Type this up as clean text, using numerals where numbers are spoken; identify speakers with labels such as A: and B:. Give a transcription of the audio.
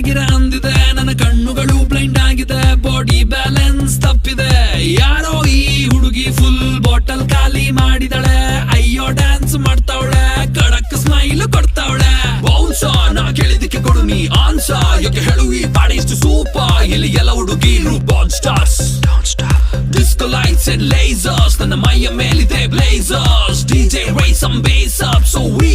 A: ಗಿರ ಅಂದಿದೆ, ನನ್ನ ಕಣ್ಣುಗಳು ಬ್ಲೈಂಡ್ ಆಗಿದೆ, ಬಾಡಿ ಬ್ಯಾಲೆನ್ಸ್ ತಪ್ಪಿದೆ. ಯಾರೋ ಈ ಹುಡುಗಿ ಫುಲ್ ಬಾಟಲ್ ಖಾಲಿ ಮಾಡಿದಳೆ, ಅಯ್ಯೋ ಡ್ಯಾನ್ಸ್ ಮಾಡ್ತಾವಳೆ, ಕಡಕ್ ಸ್ಮೈಲ್ ಕೊಡ್ತಾವಳೆ. ಬೌನ್ಸ ನಾ ಕೇಳಿದಕ್ಕೆ ಕೊಡು ನೀ ಆನ್ಸ, ಯಾಕೆ ಹೇಳು ಈ ಪಾಡಿ ಇಷ್ಟು ಸೂಪರ್. ಇಲ್ಲಿ ಎಲ್ಲ ಹುಡುಗಿರು ಬಾನ್ stars, disco lights and lasers, ನನ್ನ ಮೈಯ ಮೇಲಿದೆ blazers. DJ raise some bass up so we